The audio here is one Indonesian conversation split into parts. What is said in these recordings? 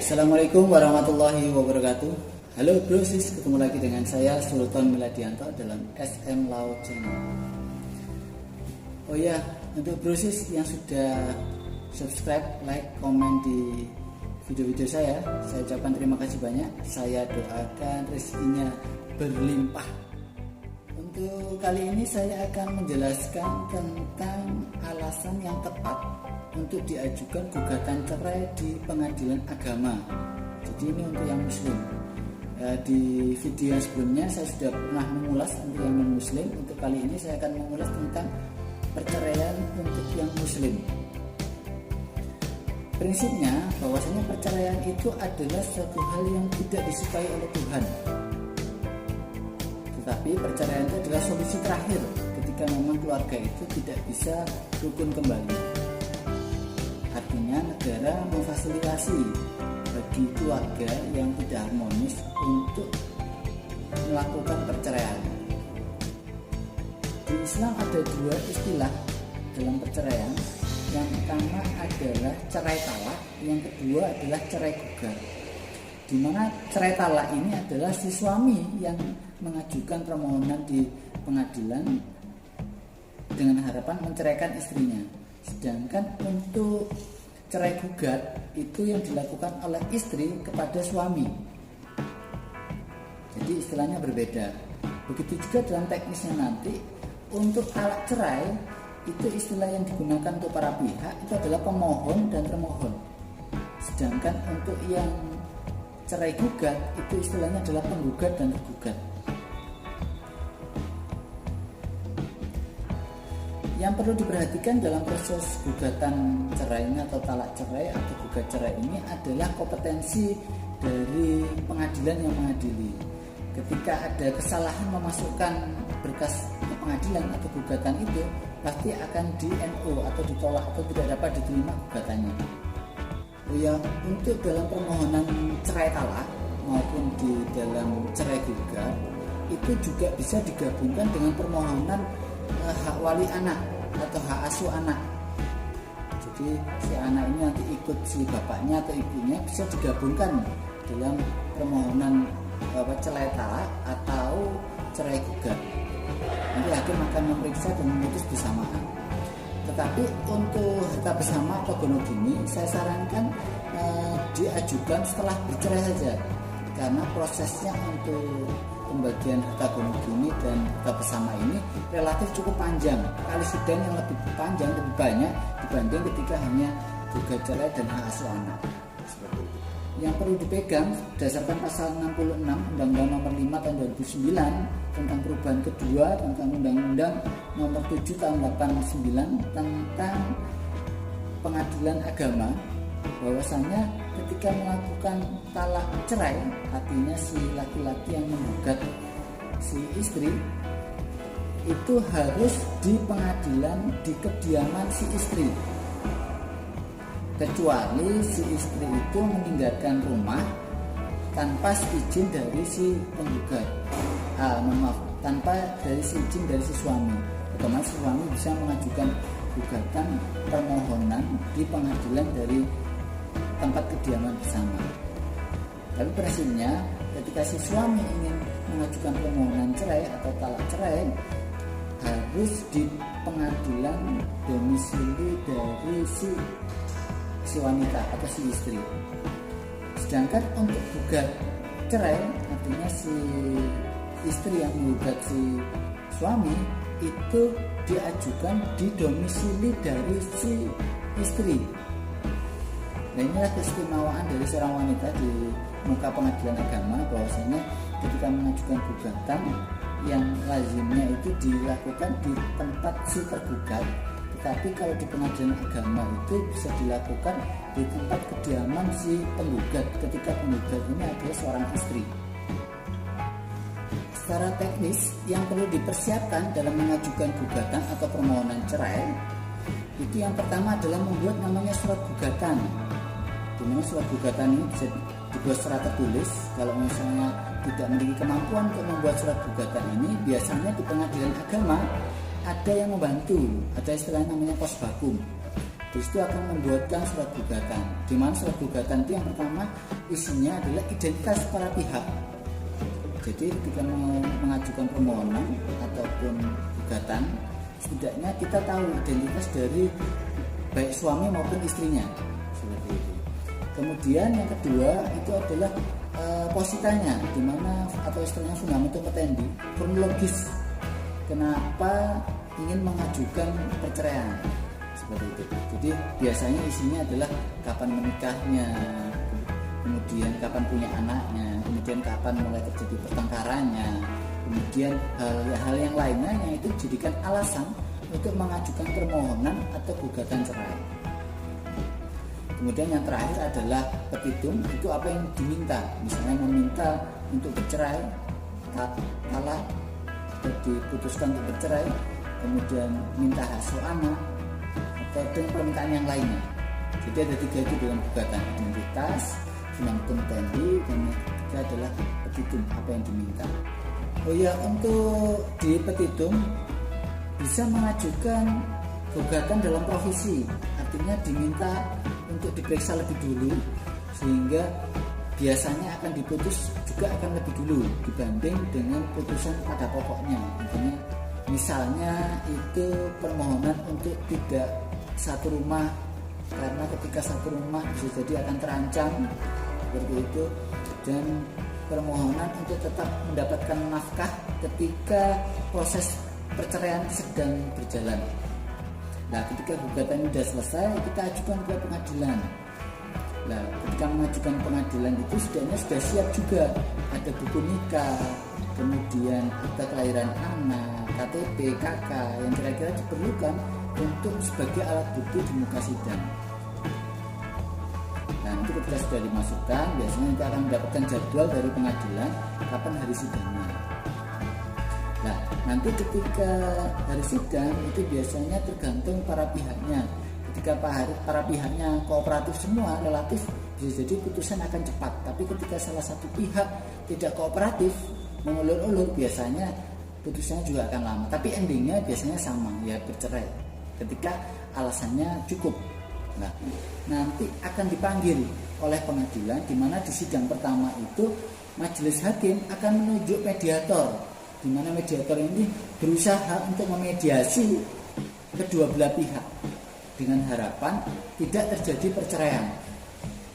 Assalamualaikum warahmatullahi wabarakatuh. Halo bro sis, ketemu lagi dengan saya Sultan Miladianto dalam SM Laut Channel. Oh ya, untuk bro sis yang sudah subscribe, like, komen di video-video saya ucapkan terima kasih banyak. Saya doakan rezekinya berlimpah. Untuk kali ini saya akan menjelaskan tentang alasan yang tepat untuk diajukan gugatan cerai di pengadilan agama. Jadi ini untuk yang muslim. Di video yang sebelumnya saya sudah pernah mengulas untuk yang non muslim. Untuk kali ini saya akan mengulas tentang perceraian untuk yang muslim. Prinsipnya bahwasanya perceraian itu adalah suatu hal yang tidak disukai oleh Tuhan. Tetapi perceraian itu adalah solusi terakhir ketika memang keluarga itu tidak bisa rukun kembali. Artinya negara memfasilitasi bagi keluarga yang tidak harmonis untuk melakukan perceraian. Di Islam ada dua istilah dalam perceraian. Yang pertama adalah cerai talak, yang kedua adalah cerai gugat. Di mana cerai talak ini adalah si suami yang mengajukan permohonan di pengadilan dengan harapan menceraikan istrinya. Sedangkan untuk cerai gugat itu yang dilakukan oleh istri kepada suami. Jadi istilahnya berbeda. Begitu juga dalam teknisnya nanti untuk talak cerai itu istilah yang digunakan untuk para pihak itu adalah pemohon dan termohon. Sedangkan untuk yang cerai gugat itu istilahnya adalah penggugat dan tergugat. Yang perlu diperhatikan dalam proses gugatan cerai ini atau talak cerai atau gugat cerai ini adalah kompetensi dari pengadilan yang mengadili. Ketika ada kesalahan memasukkan berkas ke pengadilan atau gugatan itu pasti akan di NO atau ditolak atau tidak dapat diterima gugatannya. Oh ya, untuk dalam permohonan cerai talak maupun di dalam cerai gugat itu juga bisa digabungkan dengan permohonan hak wali anak atau hak asuh anak. Jadi si anak ini nanti ikut si bapaknya atau ibunya bisa digabungkan dalam permohonan cerai talak atau cerai gugat. Nanti hakim akan memeriksa dan memutus bersamaan. Tetapi untuk harta bersama atau gonogini saya sarankan diajukan setelah bercerai saja, karena prosesnya untuk pembagian harta gonogini dan harta bersama ini relatif cukup panjang. Kali sidang yang lebih panjang, lebih banyak dibanding ketika hanya gugat cerai dan hak asuh anak. Seperti itu. Yang perlu dipegang berdasarkan pasal 66 Undang-Undang Nomor 5 Tahun 2009 tentang perubahan kedua tentang Undang-Undang Nomor 7 Tahun 89 tentang pengadilan agama, bahwasanya ketika melakukan talak cerai, artinya si laki-laki yang menggugat si istri itu harus di pengadilan di kediaman si istri, kecuali si istri itu meninggalkan rumah tanpa izin dari si penggugat. Tanpa dari si izin dari si suami. Otomatis suami bisa mengajukan gugatan permohonan di pengadilan dari tempat kediaman bersama. Tapi prinsipnya ketika si suami ingin mengajukan permohonan cerai atau talak cerai harus di pengadilan domisili dari si wanita atau si istri. Sedangkan untuk gugat cerai artinya si istri yang menggugat si suami itu diajukan di domisili dari si istri. Nah, inilah keistimewaan dari seorang wanita di muka pengadilan agama, bahwasanya ketika mengajukan gugatan yang lazimnya itu dilakukan di tempat si tergugat, tetapi kalau di pengadilan agama itu bisa dilakukan di tempat kediaman si penggugat ketika penggugat ini adalah seorang istri. Secara teknis yang perlu dipersiapkan dalam mengajukan gugatan atau permohonan cerai itu yang pertama adalah membuat namanya surat gugatan. Di mana surat gugatan ini bisa dibuat secara tertulis. Kalau misalnya tidak memiliki kemampuan untuk membuat surat gugatan ini, biasanya di pengadilan agama ada yang membantu, ada istilahnya namanya pos bakum. di situ akan membuatkan surat gugatan, di mana surat gugatan itu yang pertama isinya adalah identitas para pihak. Jadi ketika mengajukan permohonan ataupun gugatan, setidaknya kita tahu identitas dari baik suami maupun istrinya, seperti itu. Kemudian yang kedua itu adalah positanya, di mana atau istilahnya fundamentum petendi, kronologis kenapa ingin mengajukan perceraian, seperti itu. Jadi biasanya isinya adalah kapan menikahnya, kemudian kapan punya anaknya, kemudian kapan mulai terjadi pertengkarannya, kemudian hal yang lainnya yang itu dijadikan alasan untuk mengajukan permohonan atau gugatan cerai. Kemudian yang terakhir adalah petitum, itu apa yang diminta, misalnya meminta untuk bercerai, talak, atau diputuskan untuk bercerai, kemudian minta hasil anak, atau dengan permintaan yang lainnya. Jadi ada 3 itu dalam gugatan, identitas, fundamentum petendi, dan yang ketiga adalah petitum, apa yang diminta. Oh ya, untuk di petitum bisa mengajukan gugatan dalam provisi, artinya diminta untuk diperiksa lebih dulu, sehingga biasanya akan diputus juga akan lebih dulu dibanding dengan putusan pada pokoknya. Intinya misalnya itu permohonan untuk tidak satu rumah, karena ketika satu rumah bisa jadi akan terancam, seperti itu, dan permohonan untuk tetap mendapatkan nafkah ketika proses perceraian sedang berjalan. Nah, ketika gugatan ini sudah selesai, kita ajukan ke pengadilan. Nah, ketika mengajukan pengadilan itu setidaknya sudah siap juga, ada buku nikah, kemudian akta kelahiran anak, KTP, KK yang kira-kira diperlukan untuk sebagai alat bukti di muka sidang. Nah, itu ketika sudah dimasukkan, biasanya kita akan mendapatkan jadwal dari pengadilan kapan hari sidangnya. Nah, nanti ketika hari sidang itu biasanya tergantung para pihaknya. Ketika para pihaknya kooperatif semua, relatif bisa jadi putusan akan cepat. Tapi ketika salah satu pihak tidak kooperatif, mengulur-ulur, biasanya putusannya juga akan lama. Tapi endingnya biasanya sama, ya bercerai. Ketika alasannya cukup. Nah, nanti akan dipanggil oleh pengadilan, di mana di sidang pertama itu majelis hakim akan menunjuk mediator, di mana mediator ini berusaha untuk memediasi kedua belah pihak dengan harapan tidak terjadi perceraian.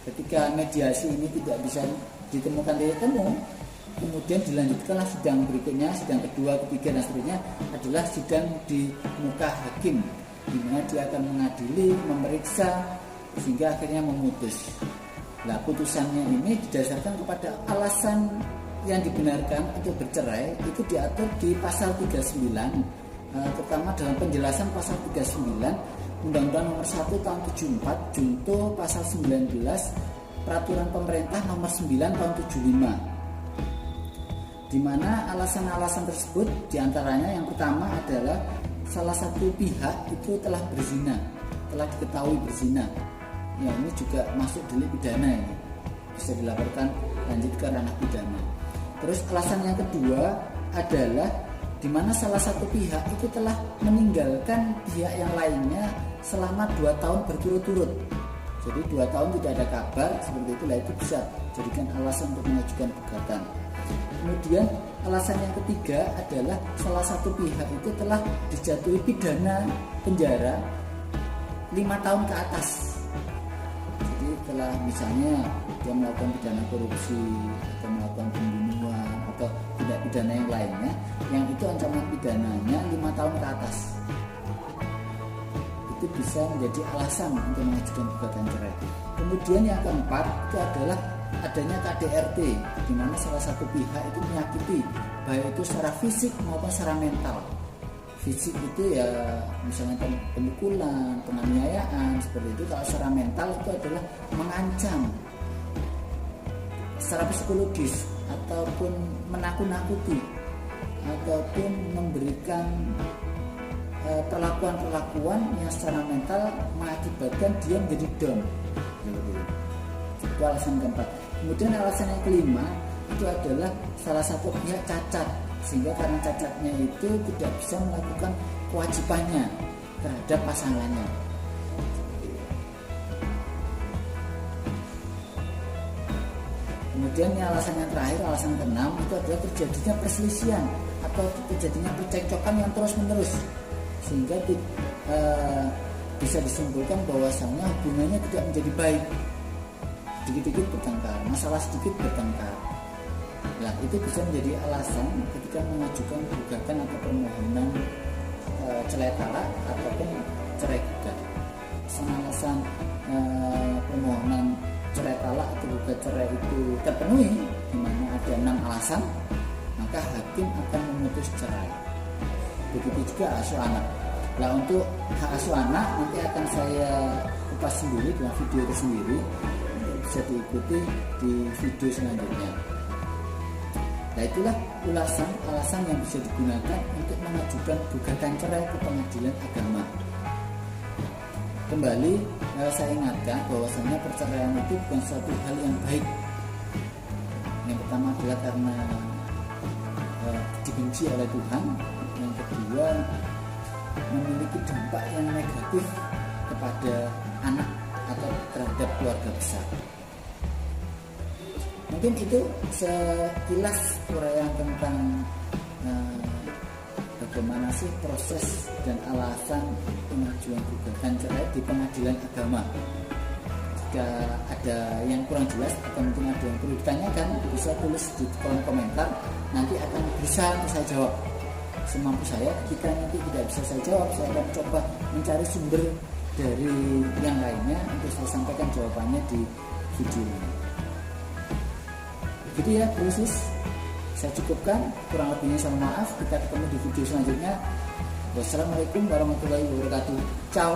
Ketika mediasi ini tidak bisa ditemukan titik temu, kemudian dilanjutkanlah sidang berikutnya, sidang kedua, ketiga, dan seterusnya adalah sidang di muka hakim, di mana dia akan mengadili, memeriksa, sehingga akhirnya memutus. Nah, putusannya ini didasarkan kepada alasan yang dibenarkan untuk bercerai, itu diatur di pasal 39, terutama dalam penjelasan pasal 39 Undang-Undang Nomor 1 Tahun 74 junto pasal 19 Peraturan Pemerintah Nomor 9 Tahun 75, di mana alasan-alasan tersebut diantaranya yang pertama adalah salah satu pihak itu telah berzina, telah diketahui berzina. Ya, ini juga masuk delik pidana, ini bisa dilaporkan lanjut ke ranah pidana. Terus alasan yang kedua adalah di mana salah satu pihak itu telah meninggalkan pihak yang lainnya selama 2 tahun berturut-turut. Jadi 2 tahun tidak ada kabar, seperti itu, itu bisa jadikan alasan untuk mengajukan gugatan. Kemudian alasan yang ketiga adalah salah satu pihak itu telah dijatuhi pidana penjara 5 tahun ke atas. Jadi telah misalnya dia melakukan pidana korupsi atau melakukan pembunuhan atau tindak pidana yang lainnya, yang itu ancaman pidananya 5 tahun ke atas, itu bisa menjadi alasan untuk mengajukan gugatan cerai. Kemudian yang keempat itu adalah adanya KDRT, di mana salah satu pihak itu menyakiti, baik itu secara fisik maupun secara mental. Fisik itu ya misalnya pemukulan, penganiayaan, seperti itu. Kalau secara mental itu adalah mengancam secara psikologis, ataupun menakut-nakuti, ataupun memberikan perlakuan-perlakuan yang secara mental mengakibatkan dia menjadi down. Itu alasan keempat. Kemudian alasan yang kelima itu adalah salah satu pihak cacat, sehingga karena cacatnya itu tidak bisa melakukan kewajibannya terhadap pasangannya. Kemudian alasan yang terakhir, alasan keenam, itu adalah terjadinya perselisihan atau terjadinya percekcokan yang terus-menerus, sehingga bisa disimpulkan bahwasannya hubungannya tidak menjadi baik. Sedikit-sedikit bertengkar, masalah sedikit bertengkar. Nah, itu bisa menjadi alasan ketika mengajukan gugatan atau permohonan cerai talak ataupun cerai gugat. Alasan permohonan cerai talak atau gugat cerai itu terpenuhi, di mana ada 6 alasan, maka hakim akan memutus cerai. Begitu juga asuh anak. Nah, untuk hak asuh anak nanti akan saya kupas sendiri dalam video tersendiri, bisa diikuti di video selanjutnya. Nah, itulah alasan yang bisa digunakan untuk mengajukan gugatan cerai ke pengadilan agama. Kembali saya ingatkan bahwasanya perceraian itu bukan suatu hal yang baik. Yang pertama adalah karena dibenci oleh Tuhan. Yang kedua, memiliki dampak yang negatif kepada anak atau terhadap keluarga besar. Mungkin itu sekilas uraian tentang bagaimana sih proses dan alasan pengajuan gugatan cerai di pengadilan agama. Jika ada yang kurang jelas atau mungkin ada yang perlu ditanyakan, bisa tulis di kolom komentar, nanti akan berusaha untuk saya jawab semampu saya. Jika nanti tidak bisa saya jawab, saya akan coba mencari sumber dari yang lainnya untuk saya sampaikan jawabannya di video ini. Begitu ya, proses saya cukupkan, kurang lebihnya saya maaf. Kita ketemu di video selanjutnya. Wassalamualaikum warahmatullahi wabarakatuh. Ciao.